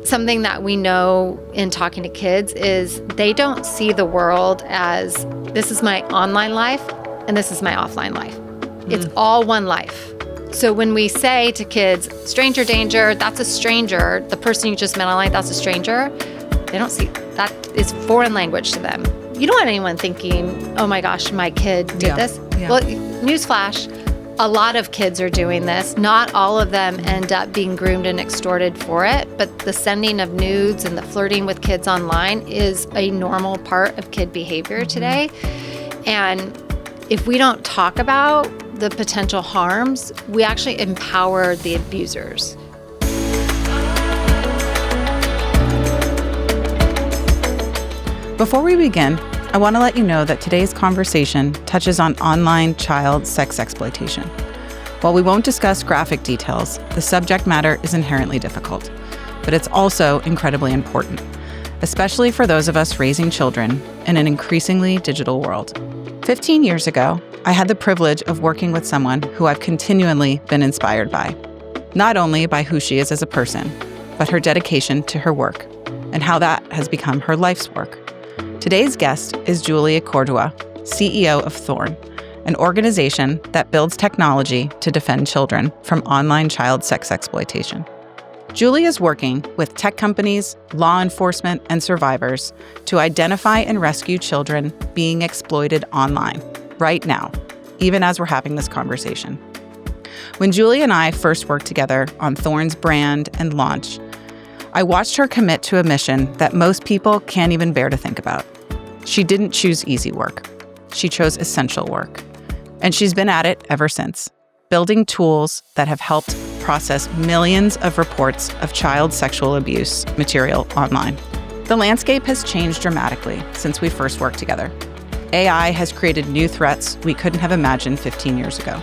something that we know in talking to kids is they don't see the world as this is my online life and this is my offline life. It's all one life. So when we say to kids, stranger danger, that's a stranger, the person you just met online, that's a stranger, they don't see, that is foreign language to them. You don't want anyone thinking, oh my gosh, my kid did this. Yeah. Well, newsflash, a lot of kids are doing this. Not all of them end up being groomed and extorted for it, but the sending of nudes and the flirting with kids online is a normal part of kid behavior today. And if we don't talk about the potential harms, we actually empower the abusers. Before we begin, I want to let you know that today's conversation touches on online child sex exploitation. While we won't discuss graphic details, the subject matter is inherently difficult, but it's also incredibly important, especially for those of us raising children in an increasingly digital world. 15 years ago, I had the privilege of working with someone who I've continually been inspired by, not only by who she is as a person, but her dedication to her work and how that has become her life's work. Today's guest is Julie Cordua, CEO of Thorn, an organization that builds technology to defend children from online child sex exploitation. Julie is working with tech companies, law enforcement, and survivors to identify and rescue children being exploited online right now, even as we're having this conversation. When Julie and I first worked together on Thorn's brand and launch, I watched her commit to a mission that most people can't even bear to think about. She didn't choose easy work. She chose essential work. And she's been at it ever since, building tools that have helped process millions of reports of child sexual abuse material online. The landscape has changed dramatically since we first worked together. AI has created new threats we couldn't have imagined 15 years ago.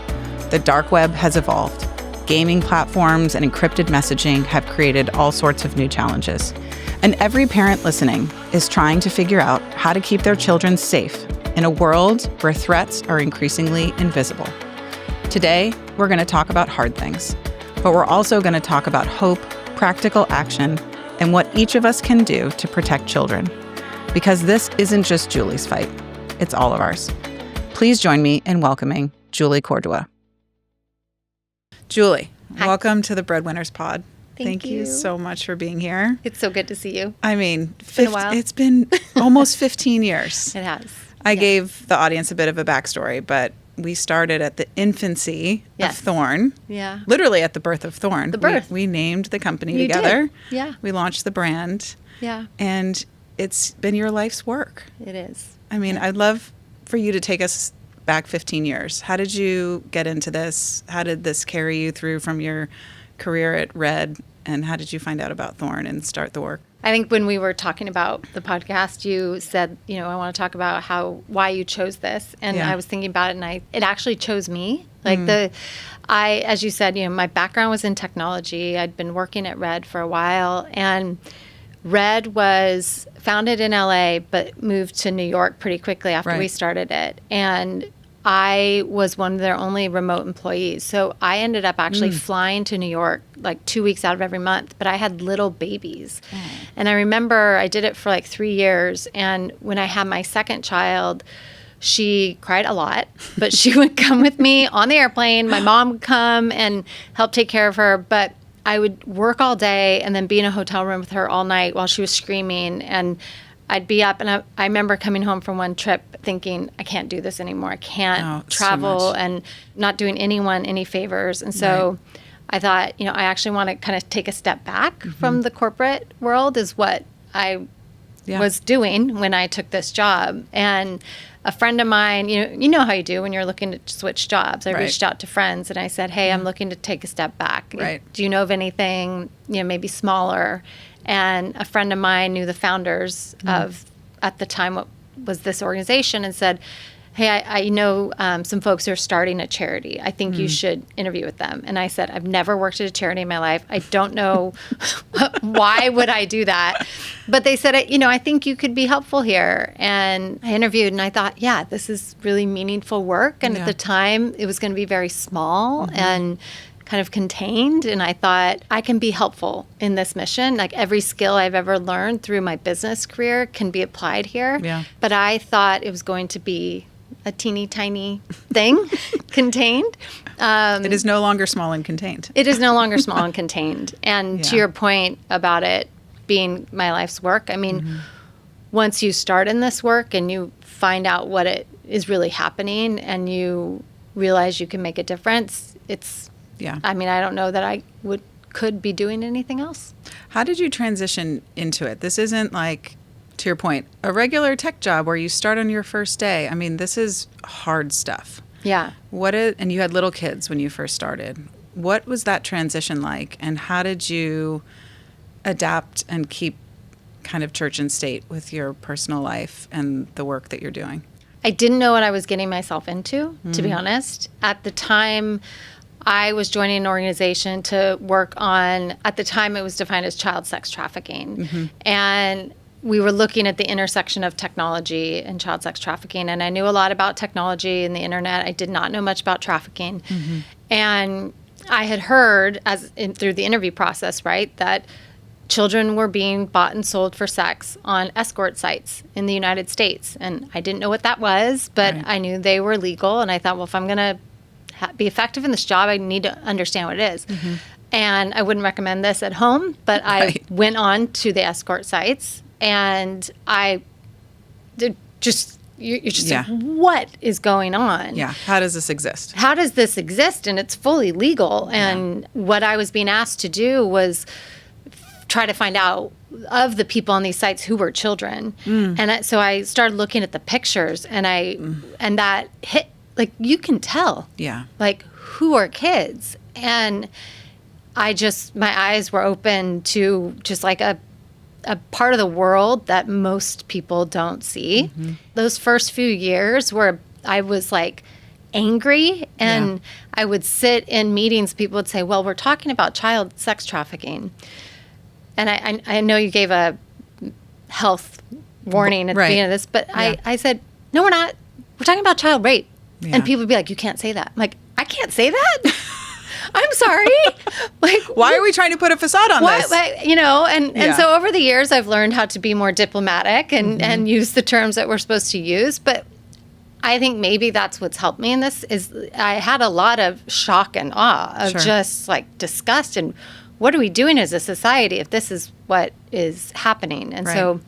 The dark web has evolved. Gaming platforms and encrypted messaging have created all sorts of new challenges. And every parent listening is trying to figure out how to keep their children safe in a world where threats are increasingly invisible. Today, we're going to talk about hard things, but we're also going to talk about hope, practical action, and what each of us can do to protect children. Because this isn't just Julie's fight. It's all of ours. Please join me in welcoming Julie Cordua. Julie, Hi. Welcome to the Breadwinners pod. Thank you so much for being here. It's so good to see you. I mean, it's been a while. It's been almost 15 years. It has. I gave the audience a bit of a backstory, but we started at the infancy of Thorn. Yeah. Literally at the birth of Thorn. The birth. We named the company You together. did. Yeah. We launched the brand. Yeah. And it's been your life's work. It is. I mean, I'd love for you to take us back 15 years. How did you get into this? How did this carry you through from your career at Red? And how did you find out about Thorn and start the work? I think when we were talking about the podcast, you said, I want to talk about why you chose this. And I was thinking about it, and it actually chose me. As you said, my background was in technology. I'd been working at Red for a while, and Red was founded in LA, but moved to New York pretty quickly after we started it. And I was one of their only remote employees. So I ended up actually flying to New York like 2 weeks out of every month, but I had little babies. And I remember I did it for like 3 years. And when I had my second child, she cried a lot, but she would come with me on the airplane. My mom would come and help take care of her. But I would work all day and then be in a hotel room with her all night while she was screaming. And I'd be up, and I remember coming home from one trip thinking, I can't do this anymore. I can't travel and not doing anyone any favors. And so I thought, I actually want to kind of take a step back from the corporate world is what I was doing when I took this job. And a friend of mine, you know how you do when you're looking to switch jobs. I reached out to friends and I said, hey, I'm looking to take a step back. Do you know of anything, maybe smaller? And a friend of mine knew the founders of, at the time, what was this organization, and said, hey, I know some folks who are starting a charity. I think you should interview with them. And I said, I've never worked at a charity in my life. I don't know why would I do that. But they said, I think you could be helpful here. And I interviewed, and I thought, this is really meaningful work. And at the time, it was going to be very small. And kind of contained. And I thought, I can be helpful in this mission. Like every skill I've ever learned through my business career can be applied here. Yeah. But I thought it was going to be a teeny tiny thing contained. It is no longer small and contained. It is no longer small and contained. And to your point about it being my life's work, I mean, once you start in this work and you find out what it is really happening and you realize you can make a difference, it's, I mean, I don't know that I could be doing anything else. How did you transition into it? This isn't like, to your point, a regular tech job where you start on your first day. I mean, this is hard stuff. Yeah. And you had little kids when you first started. What was that transition like? And how did you adapt and keep kind of church and state with your personal life and the work that you're doing? I didn't know what I was getting myself into, to be honest. At the time, I was joining an organization to work on, at the time it was defined as child sex trafficking. And we were looking at the intersection of technology and child sex trafficking. And I knew a lot about technology and the internet. I did not know much about trafficking. And I had heard through the interview process, right, that children were being bought and sold for sex on escort sites in the United States. And I didn't know what that was, but I knew they were legal. And I thought, well, if I'm going to be effective in this job, I need to understand what it is. And I wouldn't recommend this at home, but I went on to the escort sites. And I did you're just like, what is going on? Yeah. How does this exist? How does this exist? And it's fully legal. And what I was being asked to do was try to find out of the people on these sites who were children. And so I started looking at the pictures and and that hit, like, you can tell. Yeah. Like, who are kids? And my eyes were open to just like a part of the world that most people don't see. Those first few years where I was like angry and I would sit in meetings, people would say, well, we're talking about child sex trafficking. And I know you gave a health warning at the beginning of this, but I said, no, we're not. We're talking about child rape. And people would be like, you can't say that. I'm like, I can't say that? I'm sorry. Like, why are we trying to put a facade on this? And so over the years, I've learned how to be more diplomatic and use the terms that we're supposed to use. But I think maybe that's what's helped me in this is I had a lot of shock and awe of just like disgust and what are we doing as a society if this is what is happening? And so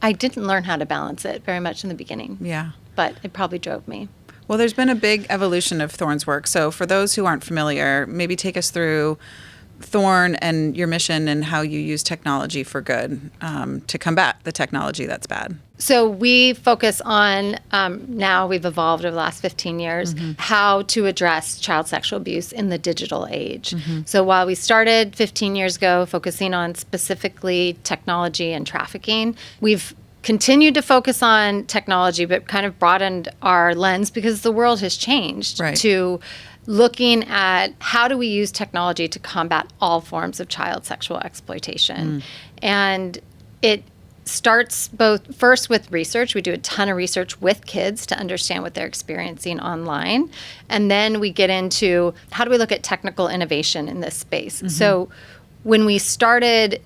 I didn't learn how to balance it very much in the beginning. Yeah. But it probably drove me. Well, there's been a big evolution of Thorn's work. So for those who aren't familiar, maybe take us through Thorn and your mission and how you use technology for good to combat the technology that's bad. So we focus on, now we've evolved over the last 15 years, how to address child sexual abuse in the digital age. So while we started 15 years ago focusing on specifically technology and trafficking, we've continued to focus on technology, but kind of broadened our lens because the world has changed to looking at how do we use technology to combat all forms of child sexual exploitation. And it starts first with research. We do a ton of research with kids to understand what they're experiencing online. And then we get into how do we look at technical innovation in this space. So when we started,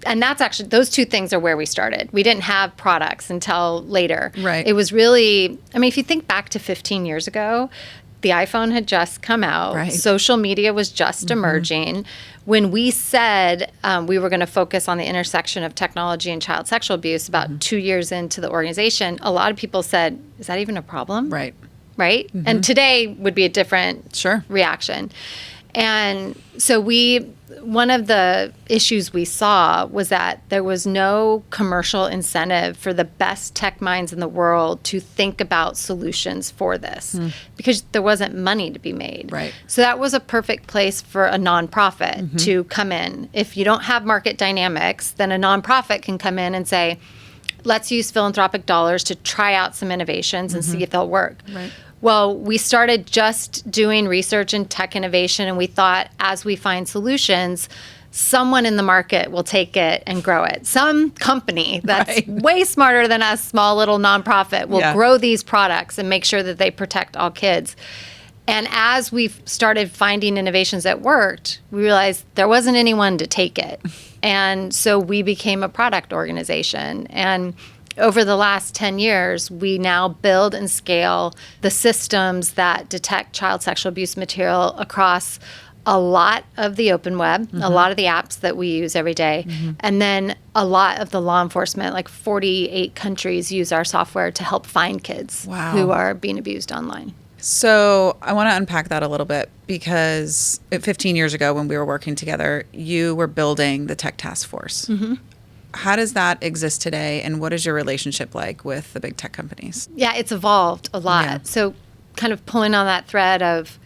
and that's actually, those two things are where we started. We didn't have products until later. It was really, I mean, if you think back to 15 years ago, the iPhone had just come out. Social media was just emerging. When we said we were going to focus on the intersection of technology and child sexual abuse about 2 years into the organization, a lot of people said, is that even a problem? Right? And today would be a different reaction. And so one of the issues we saw was that there was no commercial incentive for the best tech minds in the world to think about solutions for this because there wasn't money to be made. So that was a perfect place for a nonprofit to come in. If you don't have market dynamics, then a nonprofit can come in and say, let's use philanthropic dollars to try out some innovations and see if they'll work. Well, we started just doing research in tech innovation, and we thought as we find solutions, someone in the market will take it and grow it. Some company that's way smarter than us, small little nonprofit, will grow these products and make sure that they protect all kids. And as we've started finding innovations that worked, we realized there wasn't anyone to take it. And so we became a product organization. And over the last 10 years, we now build and scale the systems that detect child sexual abuse material across a lot of the open web, a lot of the apps that we use every day, and then a lot of the law enforcement, like 48 countries use our software to help find kids who are being abused online. So I want to unpack that a little bit because 15 years ago when we were working together, you were building the tech task force. How does that exist today, and what is your relationship like with the big tech companies? Yeah, it's evolved a lot. Yeah. So kind of pulling on that thread of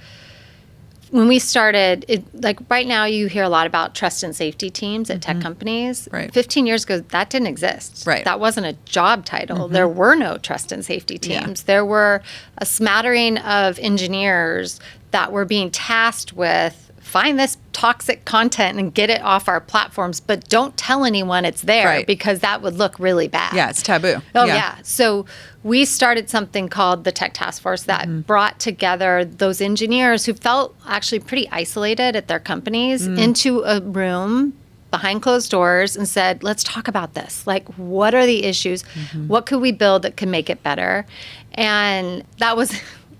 when we started, like right now you hear a lot about trust and safety teams at tech companies. Right. 15 years ago, that didn't exist. Right. That wasn't a job title. There were no trust and safety teams. There were a smattering of engineers that were being tasked with find this toxic content and get it off our platforms, but don't tell anyone it's there because that would look really bad. Yeah, it's taboo. Oh, yeah. So we started something called the Tech Task Force that brought together those engineers who felt actually pretty isolated at their companies into a room behind closed doors and said, let's talk about this. Like, what are the issues? What could we build that could make it better? And that was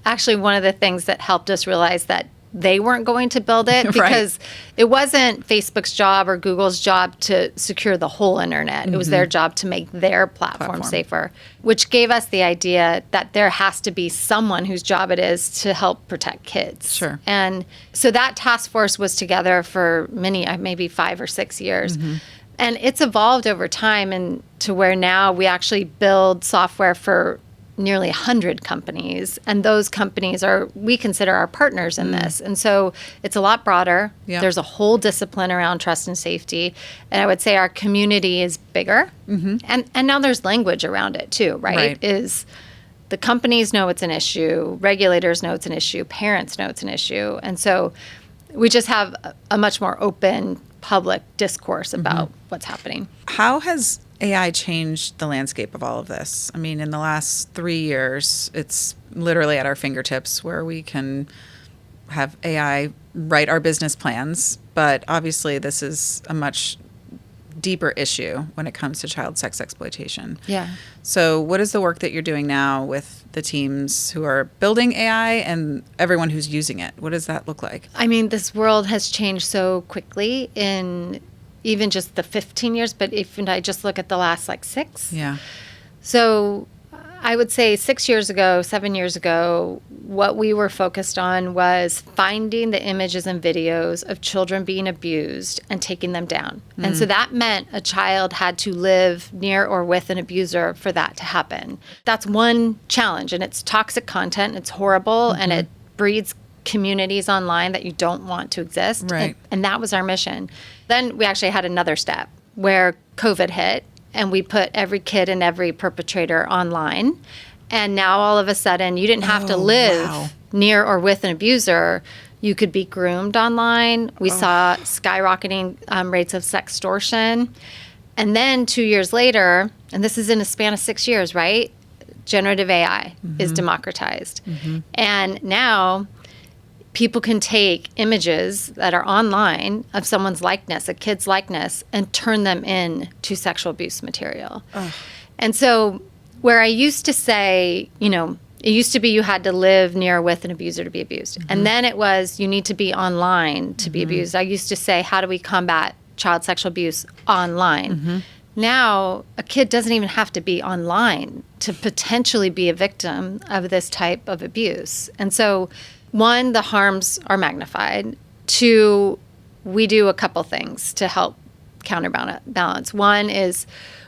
actually one of the things that helped us realize that they weren't going to build it because it wasn't Facebook's job or Google's job to secure the whole internet. It was their job to make their platform safer, which gave us the idea that there has to be someone whose job it is to help protect kids. Sure. And so that task force was together for maybe 5 or 6 years. And it's evolved over time and to where now we actually build software for nearly 100 companies, and those companies we consider our partners in this. And so it's a lot broader. There's a whole discipline around trust and safety. And I would say our community is bigger. And now there's language around it too, right? Is the companies know it's an issue, regulators know it's an issue, parents know it's an issue. And so we just have a much more open public discourse about what's happening. How has AI changed the landscape of all of this? I mean, in the last 3 years, it's literally at our fingertips where we can have AI write our business plans. But obviously, this is a much deeper issue when it comes to child sex exploitation. Yeah. So what is the work that you're doing now with the teams who are building AI and everyone who's using it? What does that look like? I mean, this world has changed so quickly in even just the 15 years, but if I just look at the last 6. Yeah. So I would say 6 years ago, 7 years ago, what we were focused on was finding the images and videos of children being abused and taking them down. And so that meant a child had to live near or with an abuser for that to happen. That's one challenge, and it's toxic content, it's horrible, and it breeds communities online that you don't want to exist. Right. And that was our mission. Then we actually had another step where COVID hit and we put every kid and every perpetrator online. And now all of a sudden you didn't have to live near or with an abuser. You could be groomed online. We saw skyrocketing rates of sextortion. And then 2 years later, and this is in a span of 6 years, right? Generative AI is democratized. And now people can take images that are online of someone's likeness, a kid's likeness, and turn them into sexual abuse material. And so where I used to say, it used to be you had to live near or with an abuser to be abused. And then it was you need to be online to be abused. I used to say, how do we combat child sexual abuse online? Now, a kid doesn't even have to be online to potentially be a victim of this type of abuse. And so 1, the harms are magnified. 2, we do a couple things to help counterbalance. 1 is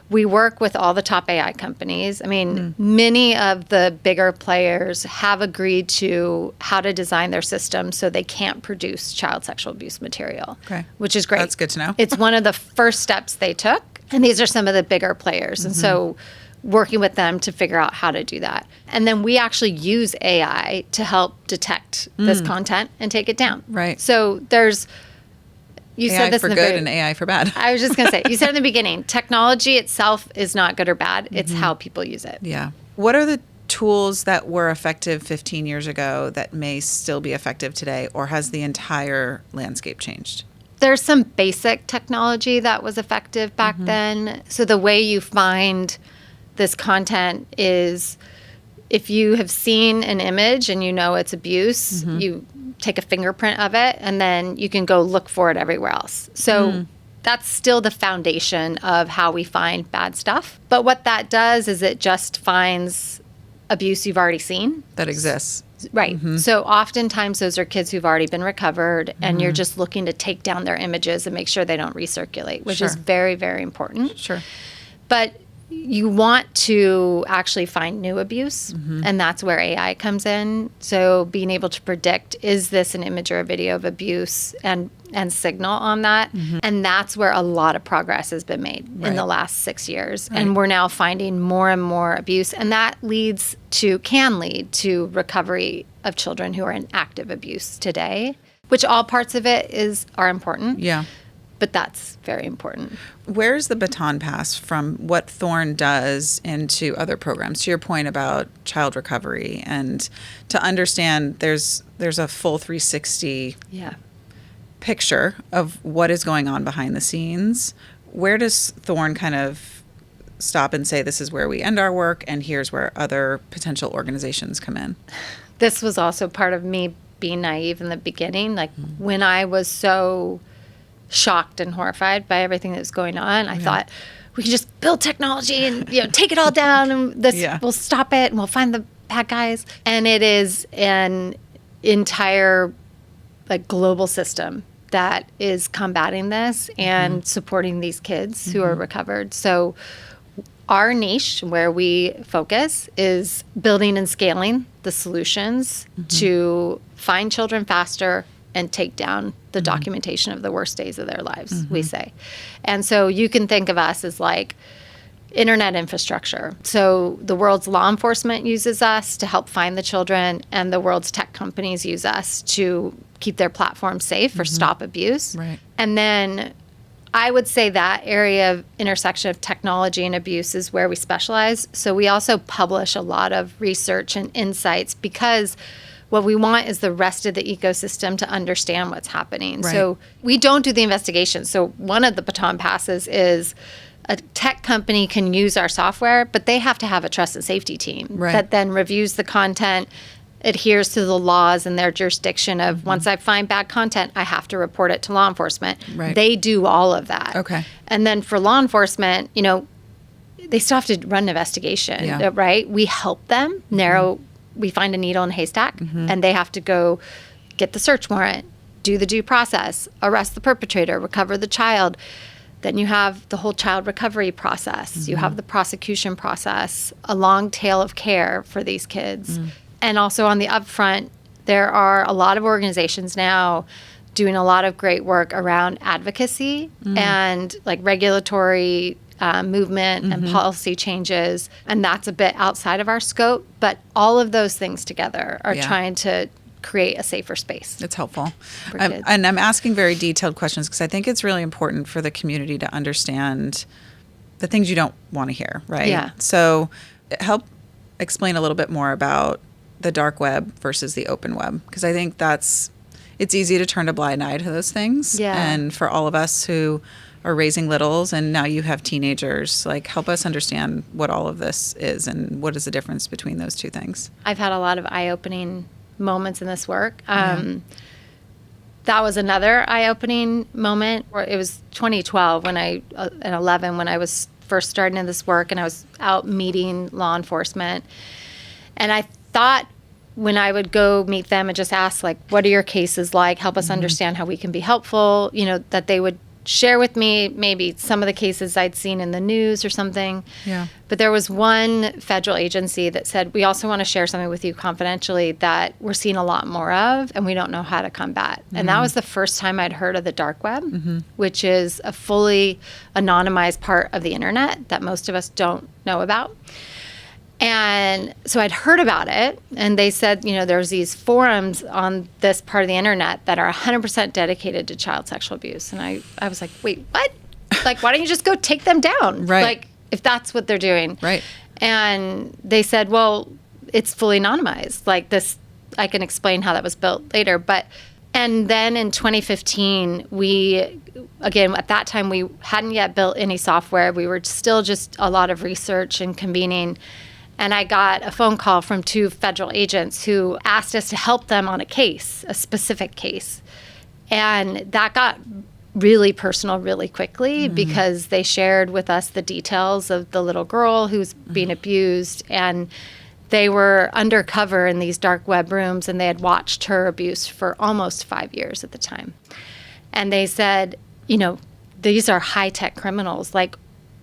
we work with all the top AI companies. I mean, many of the bigger players have agreed to how to design their systems so they can't produce child sexual abuse material, which is great. That's good to know. It's one of the first steps they took, and these are some of the bigger players. And so working with them to figure out how to do that. And then we actually use AI to help detect this content and take it down. Right. So there's, you AI said this for in the good very, and AI for bad. I was just going to say, you said in the beginning, technology itself is not good or bad. It's how people use it. Yeah. What are the tools that were effective 15 years ago that may still be effective today, or has the entire landscape changed? There's some basic technology that was effective back then. So the way you find this content is if you have seen an image and you know it's abuse, you take a fingerprint of it, and then you can go look for it everywhere else. So that's still the foundation of how we find bad stuff. But what that does is it just finds abuse you've already seen. That exists. Right. So oftentimes those are kids who've already been recovered, and you're just looking to take down their images and make sure they don't recirculate, which is very, very important. Sure. But you want to actually find new abuse, and that's where AI comes in. So being able to predict, is this an image or a video of abuse, and signal on that. And that's where a lot of progress has been made in the last 6 years. And we're now finding more and more abuse, and that can lead to recovery of children who are in active abuse today, which all parts of it are important. Yeah. But that's very important. Where's the baton pass from what Thorn does into other programs? To your point about child recovery, and to understand there's a full 360 picture of what is going on behind the scenes. Where does Thorn kind of stop and say, this is where we end our work, and here's where other potential organizations come in? This was also part of me being naive in the beginning. Like when I was so shocked and horrified by everything that was going on, I thought we can just build technology and take it all down, and we'll stop it, and we'll find the bad guys. And it is an entire global system that is combating this and supporting these kids who are recovered. So our niche, where we focus, is building and scaling the solutions to find children faster and take down the documentation of the worst days of their lives, we say. And so you can think of us as like internet infrastructure. So the world's law enforcement uses us to help find the children, and the world's tech companies use us to keep their platforms safe or stop abuse. Right. And then I would say that area of intersection of technology and abuse is where we specialize. So we also publish a lot of research and insights, because what we want is the rest of the ecosystem to understand what's happening. Right. So we don't do the investigation. So one of the baton passes is a tech company can use our software, but they have to have a trust and safety team that then reviews the content, adheres to the laws in their jurisdiction of once I find bad content, I have to report it to law enforcement. Right. They do all of that. Okay. And then for law enforcement, they still have to run an investigation, right? We help them narrow, we find a needle in a haystack, and they have to go get the search warrant, do the due process, arrest the perpetrator, recover the child. Then you have the whole child recovery process. You have the prosecution process, a long tail of care for these kids. And also on the upfront, there are a lot of organizations now doing a lot of great work around advocacy and regulatory movement and policy changes. And that's a bit outside of our scope. But all of those things together are trying to create a safer space. It's helpful. For kids. And I'm asking very detailed questions because I think it's really important for the community to understand the things you don't want to hear, right? Yeah. So help explain a little bit more about the dark web versus the open web, because I think it's easy to turn a blind eye to those things. Yeah. And for all of us who are raising littles, and now you have teenagers, help us understand what all of this is and what is the difference between those two things. I've had a lot of eye-opening moments in this work. That was another eye-opening moment. It was 2012 and 11 when I was first starting in this work, and I was out meeting law enforcement. And I thought when I would go meet them and just ask, what are your cases like? Help us understand how we can be helpful, that they would share with me maybe some of the cases I'd seen in the news or something. Yeah. But there was one federal agency that said, we also want to share something with you confidentially that we're seeing a lot more of, and we don't know how to combat. And that was the first time I'd heard of the dark web, which is a fully anonymized part of the internet that most of us don't know about. And so I'd heard about it, and they said, there's these forums on this part of the internet that are 100% dedicated to child sexual abuse. And I was like, wait, what? Why don't you just go take them down? Right. If that's what they're doing. Right. And they said, well, it's fully anonymized. Like this, I can explain how that was built later. And then in 2015, again, at that time, we hadn't yet built any software. We were still just a lot of research and convening. And I got a phone call from 2 federal agents who asked us to help them on a specific case. And that got really personal really quickly because they shared with us the details of the little girl who's being abused. And they were undercover in these dark web rooms, and they had watched her abuse for almost 5 years at the time. And they said, these are high-tech criminals. Like,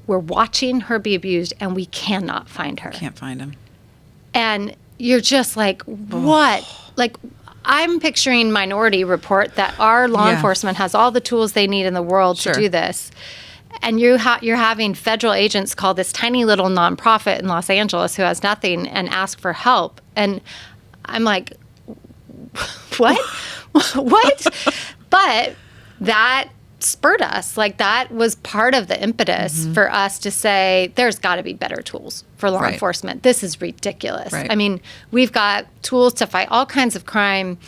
we're watching her be abused, and we cannot find her. Can't find him. And you're just like, what? Like, I'm picturing Minority Report, that our law enforcement has all the tools they need in the world to do this. And you're having federal agents call this tiny little nonprofit in Los Angeles who has nothing and ask for help. And I'm like, what? What? But that spurred us. Like, that was part of the impetus for us to say, there's got to be better tools for law enforcement. This is ridiculous. I mean, we've got tools to fight all kinds of crime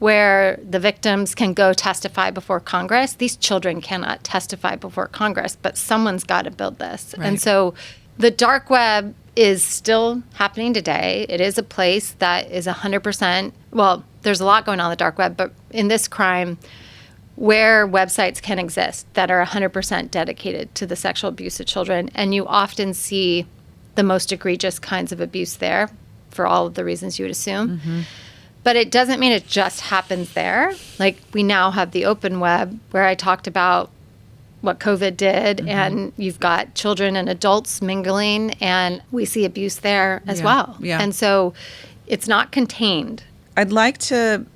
where the victims can go testify before Congress. These children cannot testify before Congress, but someone's got to build this. And so the dark web is still happening today. It is a place that is 100%, well, there's a lot going on in the dark web, but in this crime, where websites can exist that are 100% dedicated to the sexual abuse of children, and you often see the most egregious kinds of abuse there for all of the reasons you would assume. But it doesn't mean it just happens there. Like, we now have the open web where I talked about what COVID did, and you've got children and adults mingling, and we see abuse there as well. And so it's not contained. I'd like to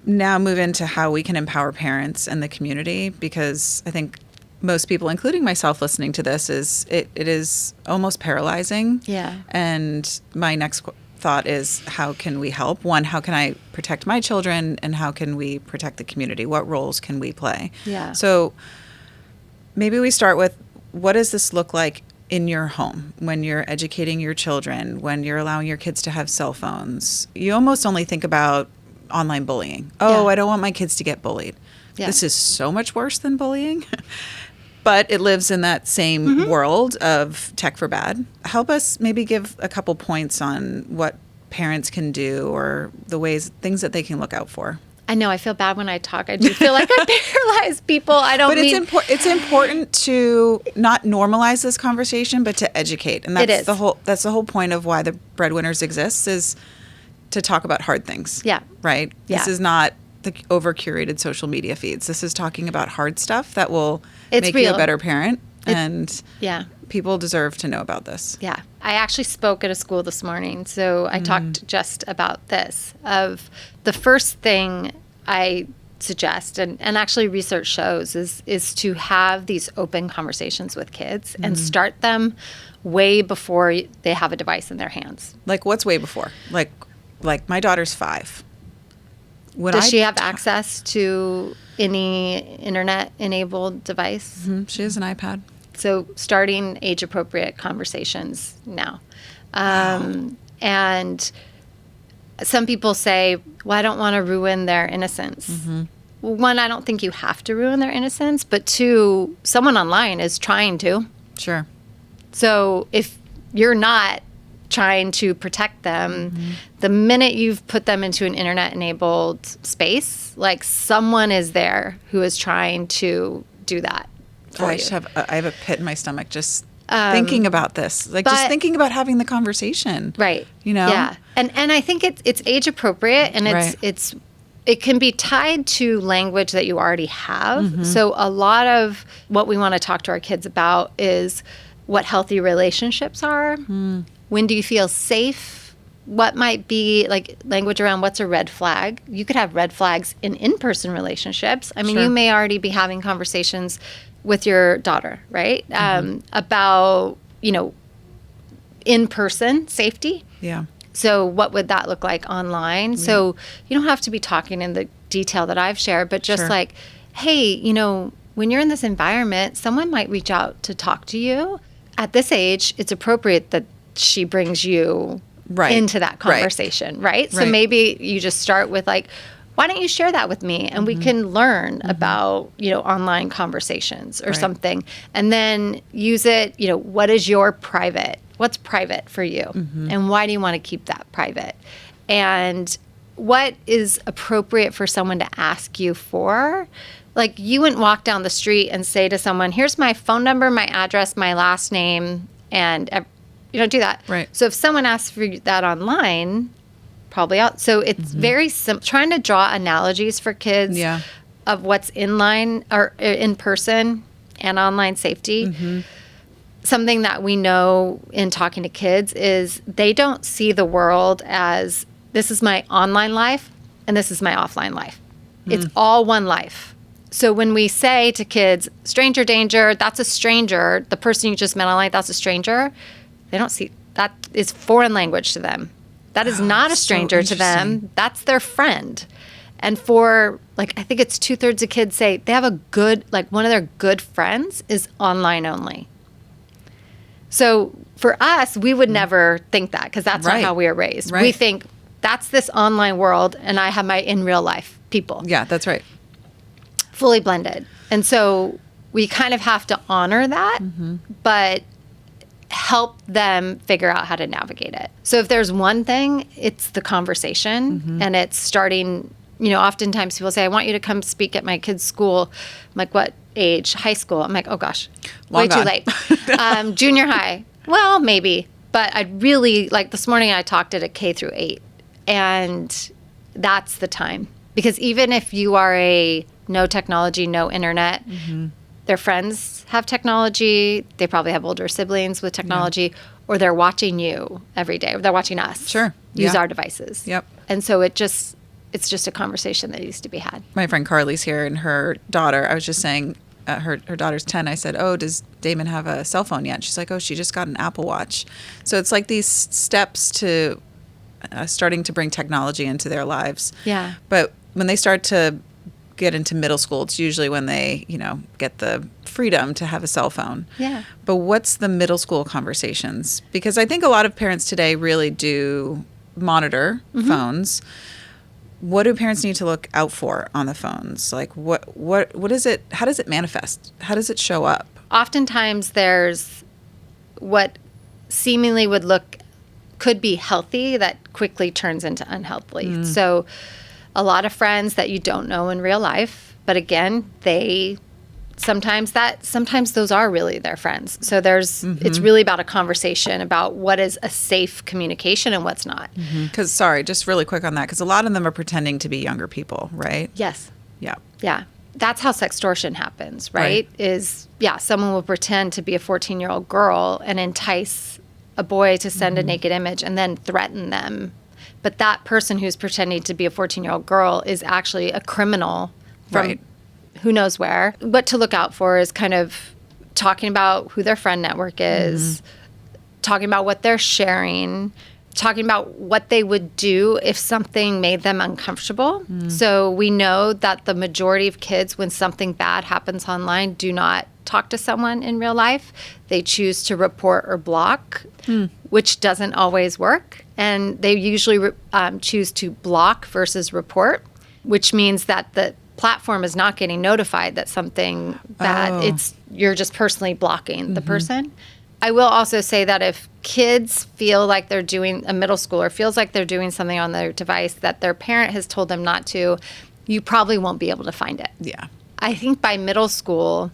now move into how we can empower parents and the community, because I think most people, including myself listening to this, it is almost paralyzing. And my next thought is, how can we help? One, how can I protect my children, and how can we protect the community? What roles can we play? So maybe we start with, what does this look like in your home when you're educating your children, when you're allowing your kids to have cell phones? You almost only think about online bullying. I don't want my kids to get bullied. This is so much worse than bullying. But it lives in that same world of tech for bad. Help us maybe give a couple points on what parents can do, or things that they can look out for. I know. I feel bad when I talk. I do feel like I paralyze people. But it's important to not normalize this conversation, but to educate. And that's the whole point of why the Breadwinners exists, is to talk about hard things. Right? This is not the over-curated social media feeds. This is talking about hard stuff that will make you a better parent. And people deserve to know about this. I actually spoke at a school this morning, so I talked just about this. Of the first thing I suggest, and actually research shows, is to have these open conversations with kids and start them way before they have a device in their hands. Like, what's way before? Like my daughter's 5. Does she have access to any internet-enabled device? She has an iPad. So starting age-appropriate conversations now. And some people say, well, I don't want to ruin their innocence. Well, one, I don't think you have to ruin their innocence. But 2, someone online is trying to. Sure. So if you're not trying to protect them, the minute you've put them into an internet-enabled space, like, someone is there who is trying to do that for you. I have a pit in my stomach just thinking about this. Like, just thinking about having the conversation. Right. And I think it's age appropriate, and it can be tied to language that you already have. So a lot of what we want to talk to our kids about is what healthy relationships are. When do you feel safe? What might be, like, language around what's a red flag? You could have red flags in in-person relationships. I mean, you may already be having conversations with your daughter, right? About, in-person safety. So what would that look like online? So you don't have to be talking in the detail that I've shared, but just like, hey, when you're in this environment, someone might reach out to talk to you. At this age, it's appropriate that she brings you into that conversation, right? So maybe you just start with like, why don't you share that with me? And we can learn about, online conversations or something. And then use it, what is your private? What's private for you? And why do you want to keep that private? And what is appropriate for someone to ask you for? Like, you wouldn't walk down the street and say to someone, here's my phone number, my address, my last name, and you don't do that. Right. So if someone asks for that online, probably out. So it's very simple. Trying to draw analogies for kids of what's in line or in person and online safety. Something that we know in talking to kids is they don't see the world as this is my online life and this is my offline life. It's all one life. So when we say to kids, stranger danger, that's a stranger, the person you just met online, that's a stranger, they don't see that is foreign language to them. That is not a stranger to them. That's their friend. And for, I think it's 2/3 of kids say they have a good, one of their good friends is online only. So for us, we would never think that because that's not how we are raised. We think that's this online world and I have my in real life people. Yeah, that's right. Fully blended. And so we kind of have to honor that, but help them figure out how to navigate it. So if there's one thing, it's the conversation and it's starting, oftentimes people say, I want you to come speak at my kid's school. I'm like, what age? High school. I'm like, oh gosh, way too late. Junior high. Well, maybe, but I'd really this morning I talked at a K through 8 and that's the time. Because even if you are a no technology, no internet, their friends have technology, they probably have older siblings with technology, or they're watching you every day, or they're watching us use our devices. Yep. And so it's just a conversation that needs to be had. My friend Carly's here and her daughter, I was just saying, her daughter's 10. I said, oh, does Damon have a cell phone yet? She's like, oh, she just got an Apple Watch. So it's like these steps to starting to bring technology into their lives. Yeah. But when they start to get into middle school, it's usually when they, get the freedom to have a cell phone. Yeah. But what's the middle school conversations? Because I think a lot of parents today really do monitor phones. What do parents need to look out for on the phones? Like what is it? How does it manifest? How does it show up? Oftentimes there's what seemingly could be healthy that quickly turns into unhealthy. So a lot of friends that you don't know in real life, but again, sometimes those are really their friends. So it's really about a conversation about what is a safe communication and what's not. Because, just really quick on that, because a lot of them are pretending to be younger people, right? Yes. Yeah. Yeah. That's how sextortion happens, right? Someone will pretend to be a 14-year-old girl and entice a boy to send a naked image and then threaten them. But that person who's pretending to be a 14-year-old girl is actually a criminal from who knows where. What to look out for is kind of talking about who their friend network is, talking about what they're sharing, talking about what they would do if something made them uncomfortable. So we know that the majority of kids, when something bad happens online, do not talk to someone in real life. They choose to report or block, which doesn't always work. And they usually choose to block versus report, which means that the platform is not getting notified that something that you're just personally blocking the person. I will also say that if kids feel like they're doing, a middle schooler feels like they're doing something on their device that their parent has told them not to, you probably won't be able to find it. Yeah. I think by middle school,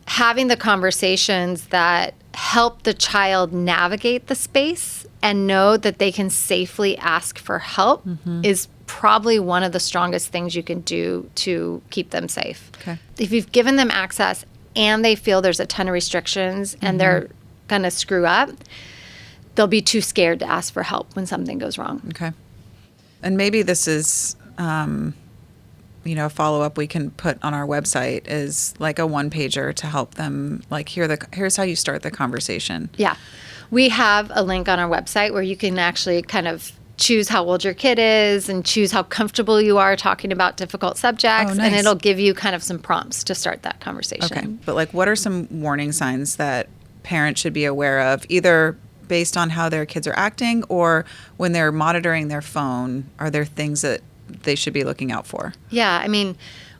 having the conversations that help the child navigate the space and know that they can safely ask for help is probably one of the strongest things you can do to keep them safe. Okay. If you've given them access and they feel there's a ton of restrictions and they're going to screw up, they'll be too scared to ask for help when something goes wrong. Okay. And maybe this is, a follow-up we can put on our website is like a one-pager to help them, here's how you start the conversation. Yeah. We have a link on our website where you can actually kind of choose how old your kid is and choose how comfortable you are talking about difficult subjects. Oh, nice. And it'll give you kind of some prompts to start that conversation. Okay. But what are some warning signs that parents should be aware of, either based on how their kids are acting, or when they're monitoring their phone, are there things that they should be looking out for? Yeah, I mean,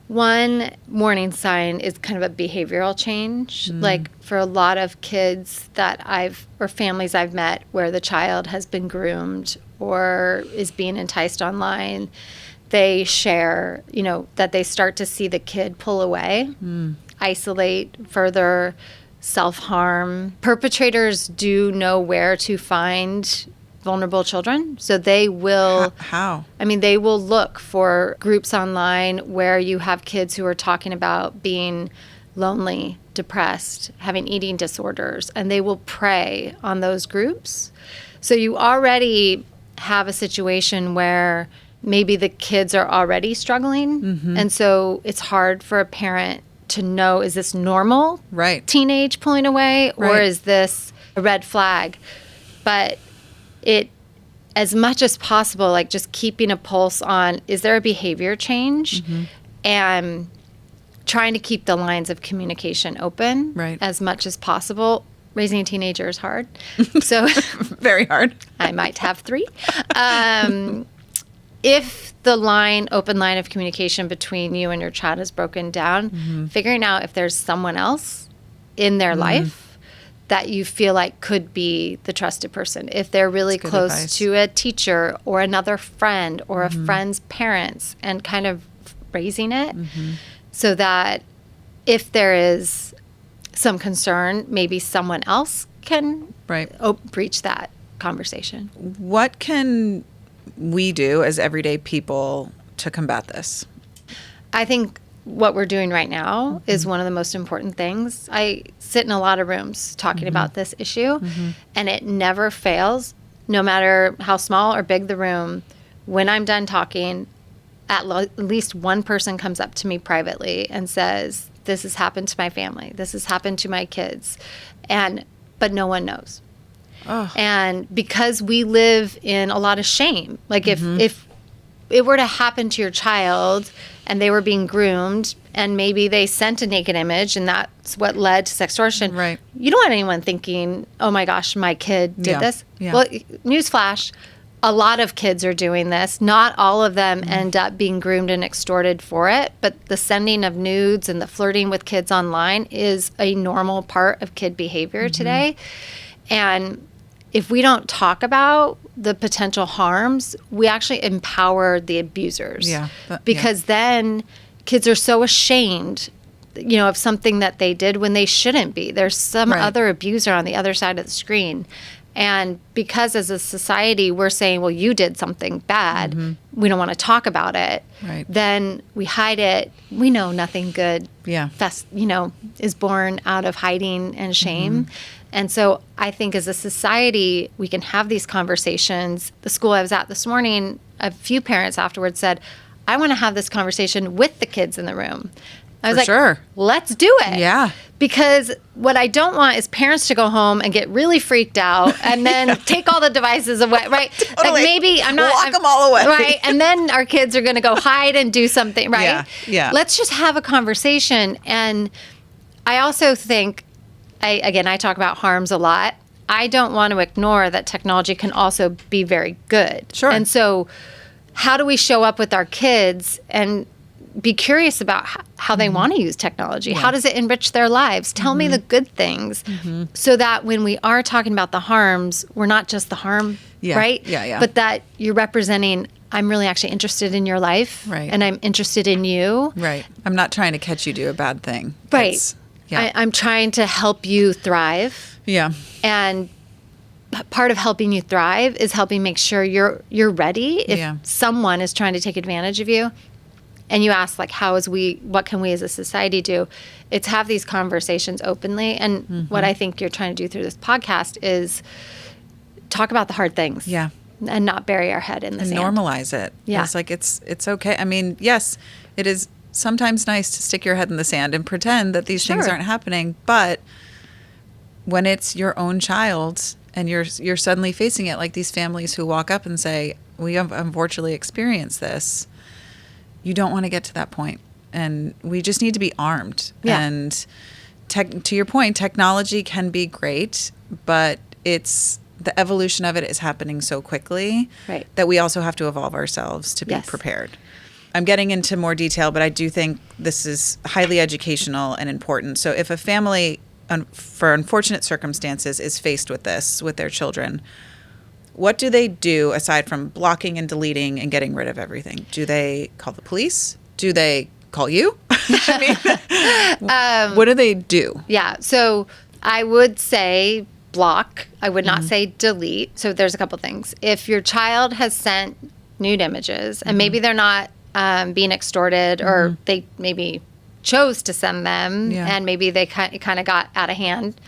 one warning sign is kind of a behavioral change. Like for a lot of kids or families I've met where the child has been groomed or is being enticed online, they share, that they start to see the kid pull away, isolate further, self-harm. Perpetrators do know where to find vulnerable children. So they will... How? I mean, they will look for groups online where you have kids who are talking about being lonely, depressed, having eating disorders, and they will prey on those groups. So you already have a situation where maybe the kids are already struggling. And so it's hard for a parent to know, is this normal? Right. Teenage pulling away, or is this a red flag? But it, as much as possible, like just keeping a pulse on, is there a behavior change? And trying to keep the lines of communication open as much as possible. Raising a teenager is hard. So very hard. I might have 3. If the open line of communication between you and your child is broken down, figuring out if there's someone else in their life that you feel like could be the trusted person. If they're really close advice. To a teacher or another friend or a friend's parents, and kind of raising it so that if there is some concern, maybe someone else can breach that conversation. What can we do as everyday people to combat this? I think what we're doing right now is one of the most important things. I sit in a lot of rooms talking about this issue, and it never fails, no matter how small or big the room. When I'm done talking, at least one person comes up to me privately and says, this has happened to my family. This has happened to my kids. But no one knows. Oh. And because we live in a lot of shame, like if it were to happen to your child and they were being groomed and maybe they sent a naked image and that's what led to sextortion, you don't want anyone thinking, oh my gosh, my kid did this. Well, newsflash, a lot of kids are doing this. Not all of them end up being groomed and extorted for it, but the sending of nudes and the flirting with kids online is a normal part of kid behavior today. And if we don't talk about the potential harms, we actually empower the abusers. Because then kids are so ashamed, of something that they did when they shouldn't be. There's some other abuser on the other side of the screen. And because as a society we're saying, well, you did something bad, we don't want to talk about it, then we hide it. We know nothing good is born out of hiding and shame. And so I think as a society, we can have these conversations. The school I was at this morning, a few parents afterwards said, I want to have this conversation with the kids in the room. I was like, let's do it. Yeah. Because what I don't want is parents to go home and get really freaked out and then take all the devices away, right? Totally. Like maybe lock them all away. Right. And then our kids are going to go hide and do something, right? Yeah. Let's just have a conversation. And I also think, I talk about harms a lot. I don't want to ignore that technology can also be very good. Sure. And so how do we show up with our kids and be curious about how they want to use technology? How does it enrich their lives? Tell me the good things so that when we are talking about the harms, we're not just the harm, right? Yeah. But that you're representing, I'm really actually interested in your life. Right. And I'm interested in you. Right. I'm not trying to catch you do a bad thing. Right. I'm trying to help you thrive. Yeah. And part of helping you thrive is helping make sure you're ready if someone is trying to take advantage of you. And you ask, like, what can we as a society do? It's have these conversations openly. And what I think you're trying to do through this podcast is talk about the hard things. Yeah. And not bury our head in the sand. And normalize it. Yeah. It's like, it's okay. I mean, yes, it is sometimes nice to stick your head in the sand and pretend that these things aren't happening. But when it's your own child and you're suddenly facing it, like these families who walk up and say, we have unfortunately experienced this, you don't want to get to that point. And we just need to be armed. Yeah. And to your point, technology can be great, but it's the evolution of it is happening so quickly that we also have to evolve ourselves to be prepared. I'm getting into more detail, but I do think this is highly educational and important. So if a family, for unfortunate circumstances, is faced with this with their children, what do they do aside from blocking and deleting and getting rid of everything? Do they call the police? Do they call you? I mean, what do they do? Yeah. So I would say block. I would not say delete. So there's a couple things. If your child has sent nude images and maybe they're not being extorted or they maybe chose to send them and maybe they kind of got out of hand,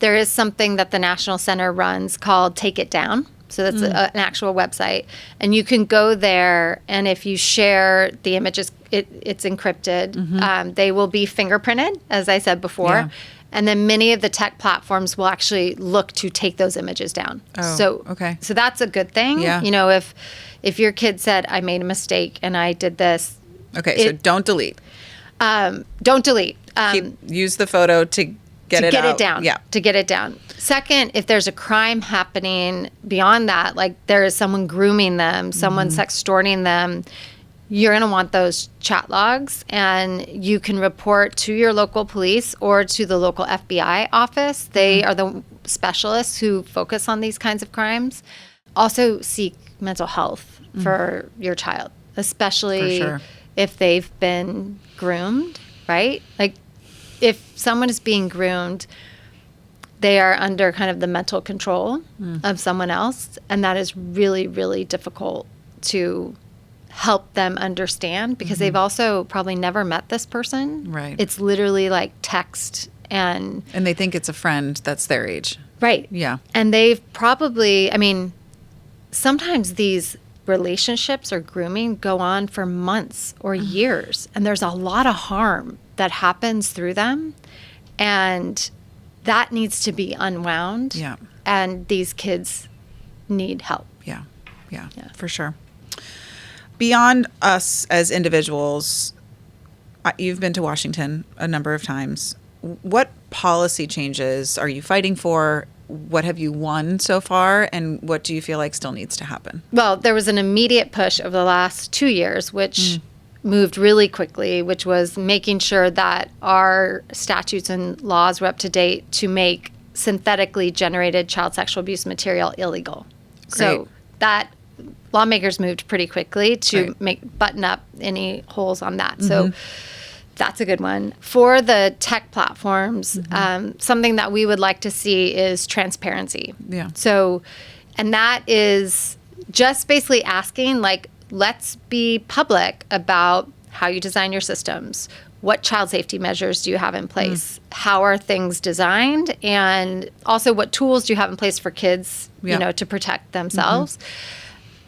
there is something that the National Center runs called Take It Down. So that's an actual website. And you can go there, and if you share the images, it's encrypted. They will be fingerprinted, as I said before. Yeah. And then many of the tech platforms will actually look to take those images down. So that's a good thing. Yeah. You know, if your kid said, I made a mistake and I did this. Okay, so don't delete. Don't delete. Use the photo to get it down. Yeah. To get it down. Second, if there's a crime happening beyond that, like there is someone grooming them, someone sextorting them, you're going to want those chat logs, and you can report to your local police or to the local FBI office. They are the specialists who focus on these kinds of crimes. Also seek mental health for your child, especially if they've been groomed, right? Like if someone is being groomed, they are under kind of the mental control of someone else, and that is really, really difficult to help them understand because they've also probably never met this person. Right. It's literally like text and they think it's a friend that's their age. Right. Yeah. And they've probably, I mean, sometimes these relationships or grooming go on for months or years, and there's a lot of harm that happens through them, and that needs to be unwound. Yeah. And these kids need help. Yeah, for sure. Beyond us as individuals, you've been to Washington a number of times. What policy changes are you fighting for? What have you won so far? And what do you feel like still needs to happen? Well, there was an immediate push over the last 2 years, which moved really quickly, which was making sure that our statutes and laws were up to date to make synthetically generated child sexual abuse material illegal. Great. So that lawmakers moved pretty quickly to button up any holes on that. So that's a good one. For the tech platforms, something that we would like to see is transparency. Yeah. So, and that is just basically asking, like, let's be public about how you design your systems. What child safety measures do you have in place? How are things designed? And also what tools do you have in place for kids, you know, to protect themselves?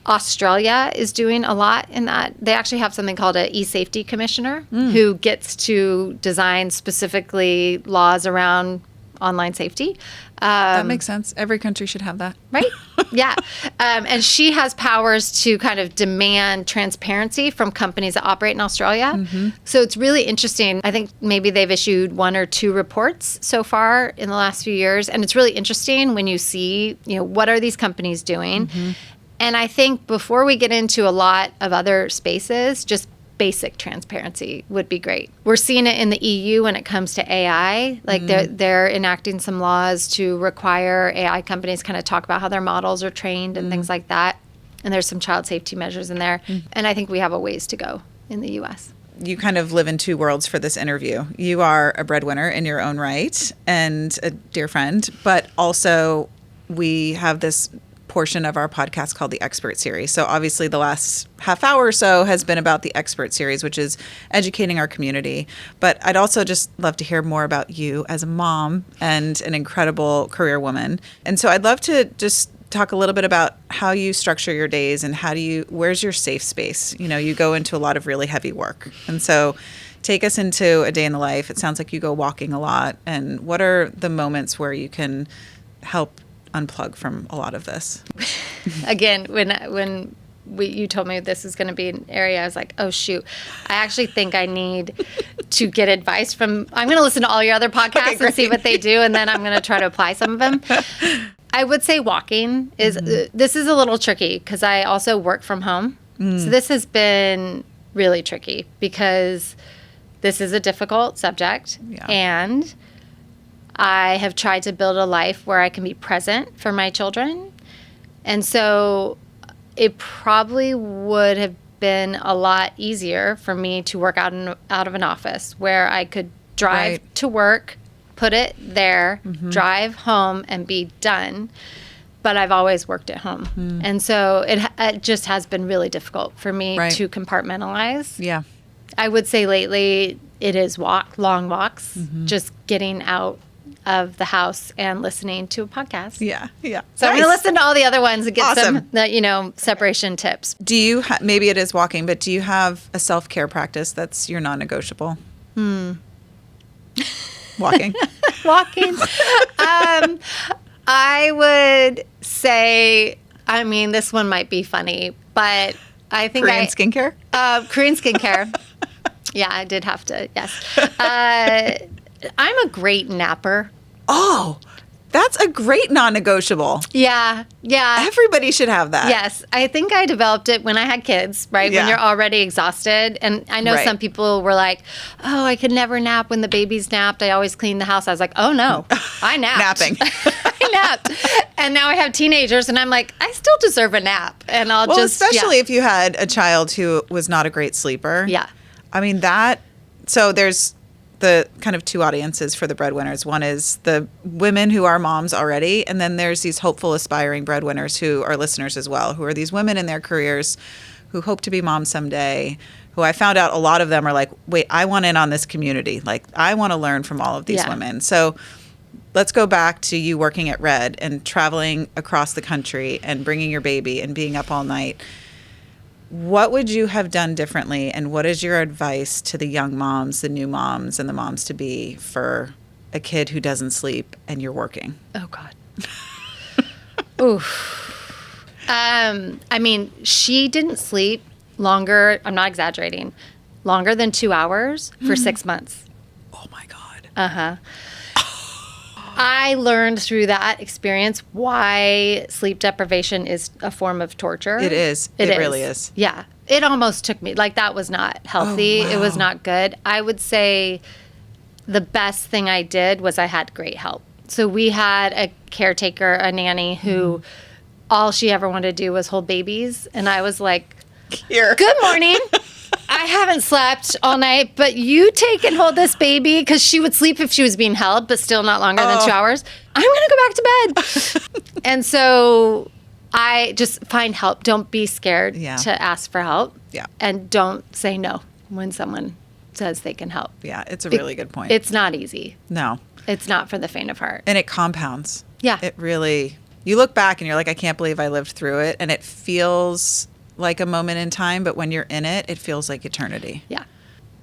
Australia is doing a lot in that. They actually have something called an e-safety commissioner who gets to design specifically laws around online safety. That makes sense. Every country should have that. Right? Yeah. And she has powers to kind of demand transparency from companies that operate in Australia. So it's really interesting. I think maybe they've issued 1 or 2 reports so far in the last few years. And it's really interesting when you see, you know, what are these companies doing? And I think before we get into a lot of other spaces, just basic transparency would be great. We're seeing it in the EU when it comes to AI. Like they're enacting some laws to require AI companies kind of talk about how their models are trained and things like that. And there's some child safety measures in there. And I think we have a ways to go in the U.S. You kind of live in 2 worlds for this interview. You are a breadwinner in your own right and a dear friend, but also we have this portion of our podcast called the Expert Series. So obviously the last half hour or so has been about the Expert Series, which is educating our community. But I'd also just love to hear more about you as a mom and an incredible career woman. And so I'd love to just talk a little bit about how you structure your days and where's your safe space? You know, you go into a lot of really heavy work. And so take us into a day in the life. It sounds like you go walking a lot. And what are the moments where you can help unplug from a lot of this? Again, when you told me this is going to be an area, I was like, oh, shoot. I actually think I need to get advice from, I'm going to listen to all your other podcasts and see what they do, and then I'm going to try to apply some of them. I would say walking is, this is a little tricky because I also work from home. So this has been really tricky because this is a difficult subject. Yeah. And I have tried to build a life where I can be present for my children. And so it probably would have been a lot easier for me to work out of an office where I could drive to work, put it there, drive home, and be done. But I've always worked at home. And so it just has been really difficult for me to compartmentalize. Yeah. I would say lately it is long walks, just getting out of the house and listening to a podcast. Yeah. Yeah. So I'm going to listen to all the other ones and get some, separation tips. Do you, maybe it is walking, but do you have a self-care practice that's your non-negotiable? Walking. Walking. I would say, I mean, this one might be funny, but I think Korean skincare? Korean skincare. Yeah, I did have to, yes. I'm a great napper. Oh, that's a great non-negotiable. Yeah. Everybody should have that. Yes. I think I developed it when I had kids, right? Yeah. When you're already exhausted. And I know some people were like, oh, I could never nap when the baby's napped. I always clean the house. I was like, oh, no, I napped. Napping. I napped. And now I have teenagers and I'm like, I still deserve a nap. And especially if you had a child who was not a great sleeper. Yeah. I mean, so there's the kind of two audiences for the breadwinners. One is the women who are moms already, and then there's these hopeful, aspiring breadwinners who are listeners as well, who are these women in their careers who hope to be moms someday, who I found out a lot of them are like, wait, I want in on this community. Like, I want to learn from all of these women. So let's go back to you working at Red and traveling across the country and bringing your baby and being up all night. What would you have done differently, and what is your advice to the young moms, the new moms, and the moms to be for a kid who doesn't sleep and you're working? Oh, God. Oof. I mean, she didn't sleep longer, I'm not exaggerating, longer than 2 hours for 6 months. Oh, my God. Uh-huh. I learned through that experience why sleep deprivation is a form of torture. It is. It really is. Yeah. It almost took me, that was not healthy. Oh, wow. It was not good. I would say the best thing I did was I had great help. So we had a caretaker, a nanny, who all she ever wanted to do was hold babies. And I was like, good morning. I haven't slept all night, but you take and hold this baby, because she would sleep if she was being held, but still not longer than 2 hours. I'm going to go back to bed. And so I just find help. Don't be scared to ask for help. Yeah. And don't say no when someone says they can help. Yeah, it's a really good point. It's not easy. No. It's not for the faint of heart. And it compounds. Yeah. It really, you look back and you're like, I can't believe I lived through it. And it feels like a moment in time, but when you're in it, it feels like eternity. Yeah.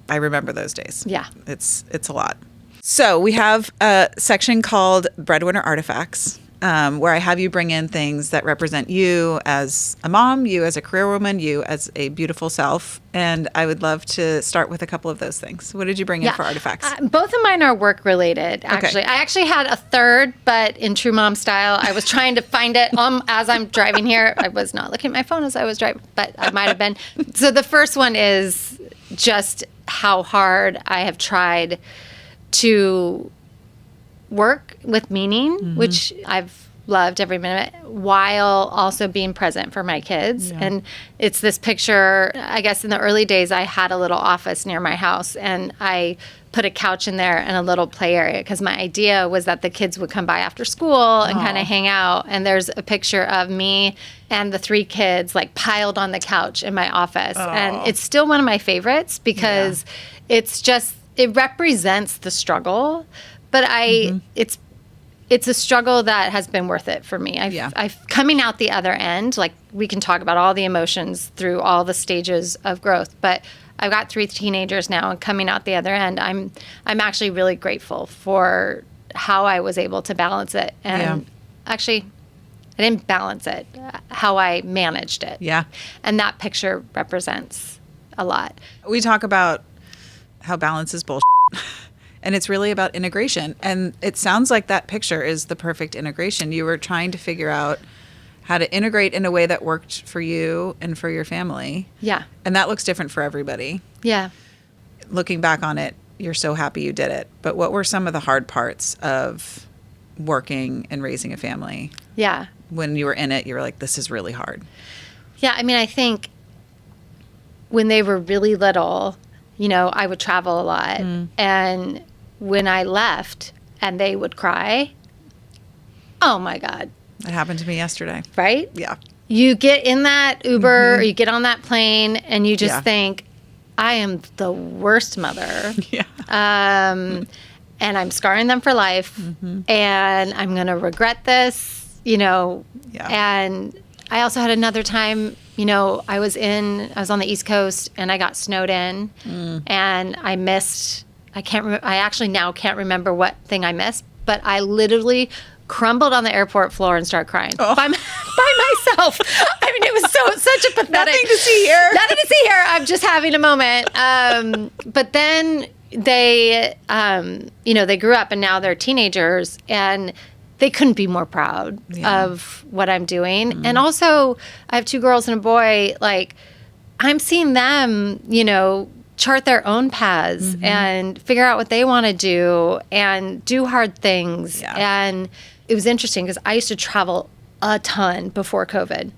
I remember those days. Yeah. It's a lot. So we have a section called Breadwinner Artifacts, where I have you bring in things that represent you as a mom, you as a career woman, you as a beautiful self. And I would love to start with a couple of those things. What did you bring in for artifacts? Both of mine are work related, actually. Okay. I actually had a third, but in true mom style, I was trying to find it as I'm driving here. I was not looking at my phone as I was driving, but I might have been. So the first one is just how hard I have tried to work with meaning, which I've loved every minute, while also being present for my kids. Yeah. And it's this picture, I guess in the early days, I had a little office near my house, and I put a couch in there and a little play area, because my idea was that the kids would come by after school and kind of hang out. And there's a picture of me and the 3 kids piled on the couch in my office. And it's still one of my favorites, because it's just, it represents the struggle, but it's a struggle that has been worth it for me. I've coming out the other end, we can talk about all the emotions through all the stages of growth, but I've got 3 teenagers now, and coming out the other end, I'm actually really grateful for how I was able to balance it. And actually, I didn't balance it, how I managed it. Yeah. And that picture represents a lot. We talk about how balance is bullshit. And it's really about integration. And it sounds like that picture is the perfect integration. You were trying to figure out how to integrate in a way that worked for you and for your family. Yeah. And that looks different for everybody. Yeah. Looking back on it, you're so happy you did it. But what were some of the hard parts of working and raising a family? Yeah. When you were in it, you were like, this is really hard. Yeah. I mean, I think when they were really little, you know, I would travel a lot. And when I left and they would cry, oh my God. That happened to me yesterday. Right? Yeah. You get in that Uber or you get on that plane and you just think, I am the worst mother. Yeah. And I'm scarring them for life. And I'm going to regret this, you know. Yeah. And I also had another time, you know, I was on the East Coast and I got snowed in and I missed, I actually now can't remember what thing I missed, but I literally crumbled on the airport floor and started crying by myself. I mean, it was such a pathetic. Nothing to see here. Nothing to see here. I'm just having a moment. But then they, you know, they grew up and now they're teenagers and they couldn't be more proud of what I'm doing. And also I have 2 girls and a boy. Like I'm seeing them, you know, chart their own paths and figure out what they want to do and do hard things. Yeah. And it was interesting because I used to travel a ton before COVID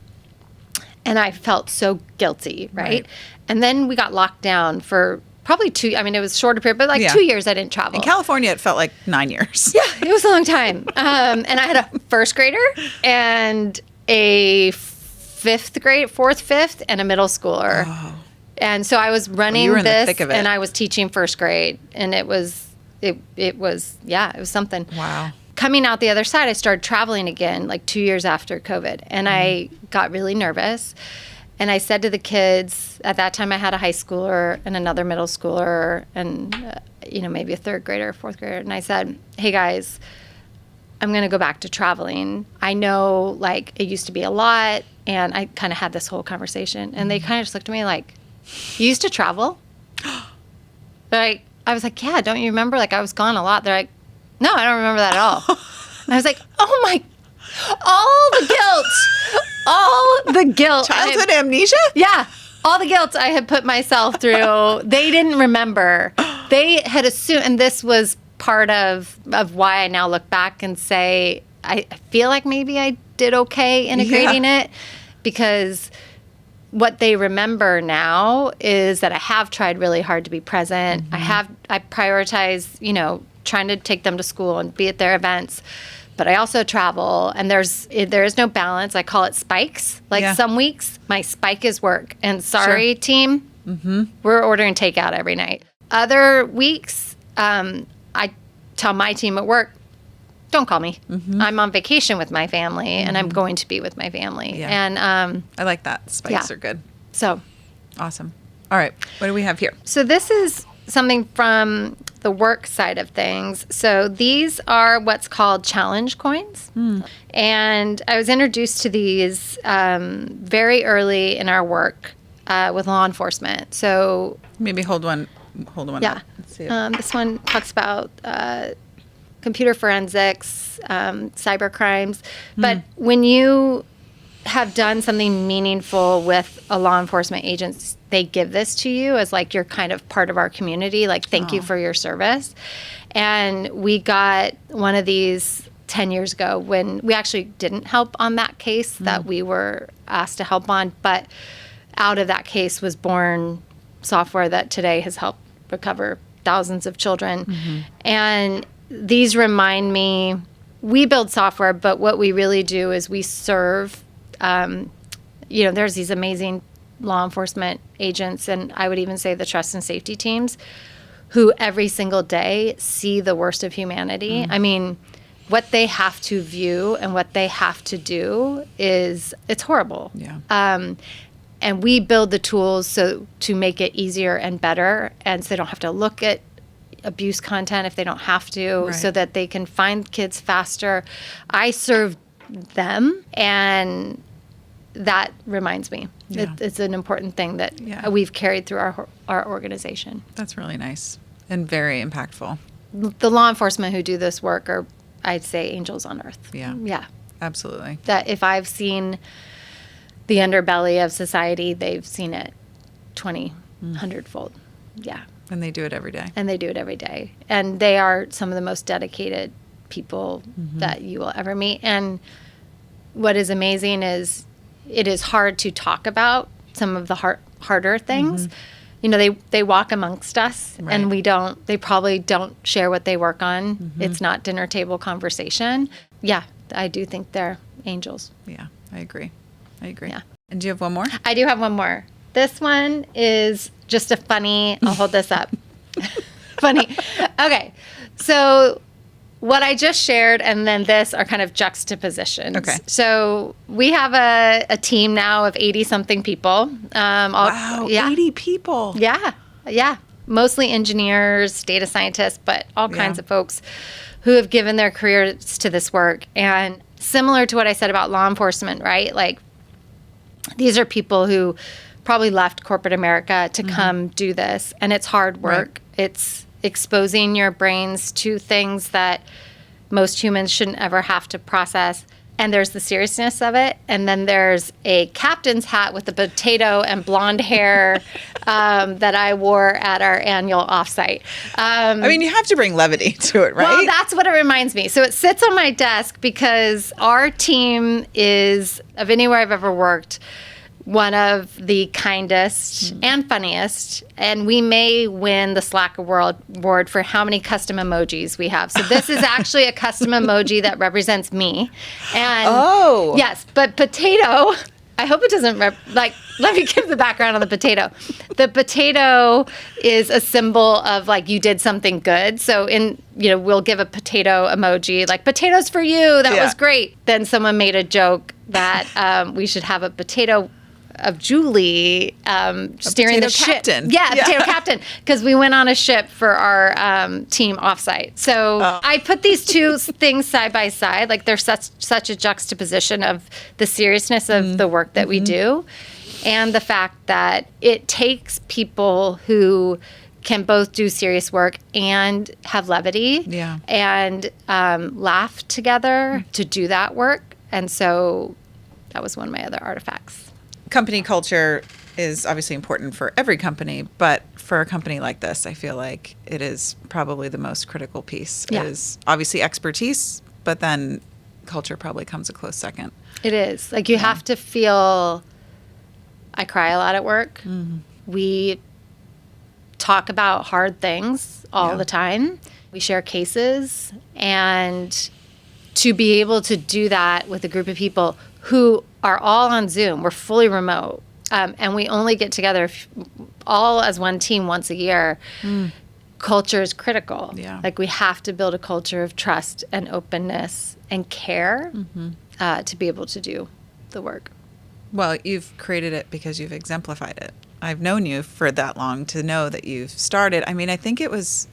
and I felt so guilty. Right. And then we got locked down for probably 2, I mean, it was a shorter period, but like 2 years I didn't travel. In California, it felt like 9 years. Yeah, it was a long time. And I had a first grader and a fourth, fifth, and a middle schooler. Oh. And so I was running this and I was teaching first grade. And it was something. Wow. Coming out the other side, I started traveling again, like 2 years after COVID. And I got really nervous. And I said to the kids, at that time I had a high schooler and another middle schooler and, you know, maybe a third grader, fourth grader. And I said, hey guys, I'm going to go back to traveling. I know like it used to be a lot. And I kind of had this whole conversation and they kind of just looked at me like, you used to travel? I was like, yeah, don't you remember? Like I was gone a lot. They're like, no, I don't remember that at all. And I was like, oh my, all the guilt. Childhood amnesia? Yeah. All the guilt I had put myself through. They didn't remember. They had assumed, and this was part of why I now look back and say, I feel like maybe I did okay integrating it because what they remember now is that I have tried really hard to be present. I prioritize, you know, trying to take them to school and be at their events. But I also travel, and there is no balance. I call it spikes. Like some weeks, my spike is work. And sorry, team, we're ordering takeout every night. Other weeks, I tell my team at work, don't call me. I'm on vacation with my family, and I'm going to be with my family. Yeah. And I like that. Spikes are good. So awesome. All right. What do we have here? So this is something from the work side of things. So these are what's called challenge coins. And I was introduced to these very early in our work with law enforcement. So maybe hold one up. Let's see it. This one talks about computer forensics, cyber crimes. But when you have done something meaningful with a law enforcement agent, they give this to you as like you're kind of part of our community, like thank you for your service. And we got one of these 10 years ago when we actually didn't help on that case that we were asked to help on, but out of that case was born software that today has helped recover thousands of children. And these remind me, we build software, but what we really do is we serve, you know, there's these amazing law enforcement agents, and I would even say the trust and safety teams, who every single day see the worst of humanity. I mean, what they have to view and what they have to do it's horrible. Yeah. And we build the tools to make it easier and better, and so they don't have to look at abuse content if they don't have to, so that they can find kids faster. I serve them, and that reminds me. It's an important thing that we've carried through our organization. That's really nice and very impactful. the law enforcement who do this work are, I'd say, angels on earth. Yeah. Absolutely. That if I've seen the underbelly of society, they've seen it 100-fold. Yeah. And they do it every day. And they do it every day. And they are some of the most dedicated people that you will ever meet. And what is amazing is it is hard to talk about some of the harder things. You know, they walk amongst us, and they probably don't share what they work on. It's not dinner table conversation. Yeah, I do think they're angels. Yeah, I agree. Yeah. And do you have one more? I do have one more. This one is just a funny, I'll hold this up. Funny. Okay. So what I just shared and then this are kind of juxtapositions. Okay. So we have a team now of 80-something people. Wow, 80 people. Yeah. Yeah. Mostly engineers, data scientists, but all kinds of folks who have given their careers to this work. And similar to what I said about law enforcement, right? Like, these are people who probably left corporate America to come do this. And it's hard work. Right. It's exposing your brains to things that most humans shouldn't ever have to process. And there's the seriousness of it. And then there's a captain's hat with a potato and blonde hair that I wore at our annual offsite. I mean, you have to bring levity to it, right? Well, that's what it reminds me. So it sits on my desk because our team is, of anywhere I've ever worked, one of the kindest and funniest, and we may win the Slack award for how many custom emojis we have. So this is actually a custom emoji that represents me. And yes, but potato, I hope it doesn't, let me give the background on the potato. The potato is a symbol of, like, you did something good. So we'll give a potato emoji, like, potatoes for you, that was great. Then someone made a joke that we should have a potato of Julie steering the ship. Captain. Yeah, potato captain, because we went on a ship for our team offsite. So I put these two things side by side, like they're such a juxtaposition of the seriousness of the work that we do, and the fact that it takes people who can both do serious work and have levity and laugh together to do that work. And so that was one of my other artifacts. Company culture is obviously important for every company, but for a company like this, I feel like it is probably the most critical piece. Yeah. Is obviously expertise, but then culture probably comes a close second. It is. Like, you have to feel, I cry a lot at work. We talk about hard things all the time. We share cases, and to be able to do that with a group of people who are all on Zoom. We're fully remote. And we only get together all as one team once a year. Culture is critical. Yeah. Like, we have to build a culture of trust and openness and care to be able to do the work. Well, you've created it because you've exemplified it. I've known you for that long to know that you've started. I mean, I think there was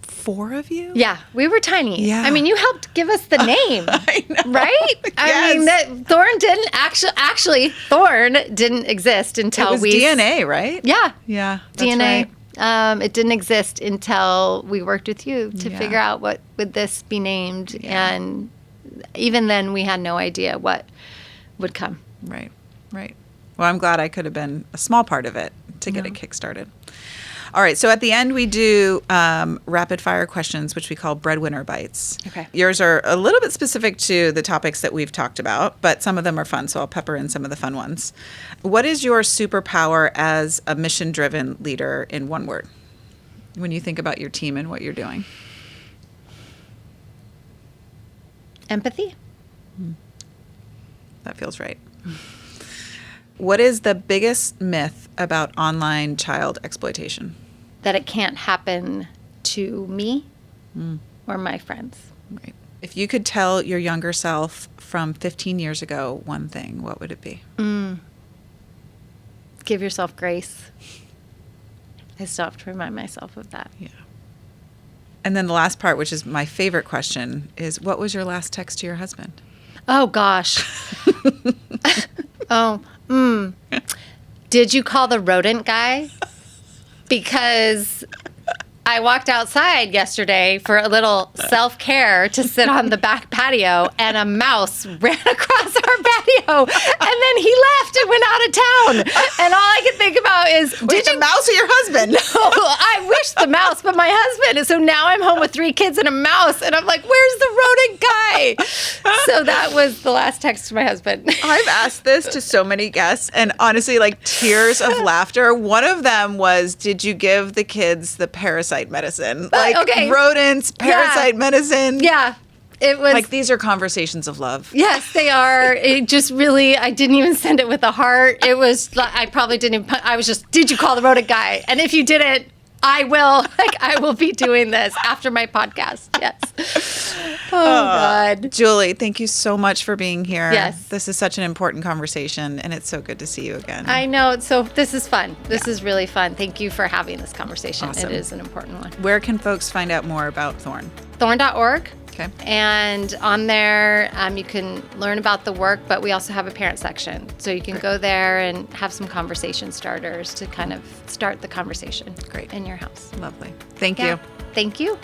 4 of you? Yeah, we were tiny. Yeah. I mean, you helped give us the name, I know. right? Yes. I mean, Thorn didn't actually Thorn didn't exist until it was DNA, right? Yeah. Yeah. That's DNA. right. It didn't exist until we worked with you to figure out what would this be named, and even then we had no idea what would come. Right. Well, I'm glad I could have been a small part of it to get it kickstarted. All right, so at the end we do rapid fire questions, which we call Breadwinner bites. Okay. Yours are a little bit specific to the topics that we've talked about, but some of them are fun, so I'll pepper in some of the fun ones. What is your superpower as a mission-driven leader in one word when you think about your team and what you're doing? Empathy. That feels right. What is the biggest myth about online child exploitation? That it can't happen to me or my friends. Right. If you could tell your younger self from 15 years ago one thing, what would it be? Give yourself grace. I still have to remind myself of that. Yeah. And then the last part, which is my favorite question, is what was your last text to your husband? Oh, gosh. Did you call the rodent guy? Because I walked outside yesterday for a little self-care to sit on the back patio, and a mouse ran across our patio, and then he left and went out of town. And all I could think about is, did the mouse or your husband? No, I wish the mouse, but my husband. And so now I'm home with 3 kids and a mouse, and I'm like, where's the rodent guy? So that was the last text to my husband. I've asked this to so many guests, and honestly, like tears of laughter. One of them was, did you give the kids the parasite medicine? Like rodents, parasite medicine. Yeah. It was like, these are conversations of love. Yes, they are. It just really, I didn't even send it with a heart. It was, I probably didn't even, I was just, did you call the rodent guy? And if you didn't, I will be doing this after my podcast. Yes. Oh, God. Julie, thank you so much for being here. Yes. This is such an important conversation, and it's so good to see you again. I know. So this is fun. This is really fun. Thank you for having this conversation. Awesome. It is an important one. Where can folks find out more about Thorn? Thorn.org. Okay. And on there, you can learn about the work, but we also have a parent section. So you can go there and have some conversation starters to kind of start the conversation in your house. Lovely. Thank you. Thank you.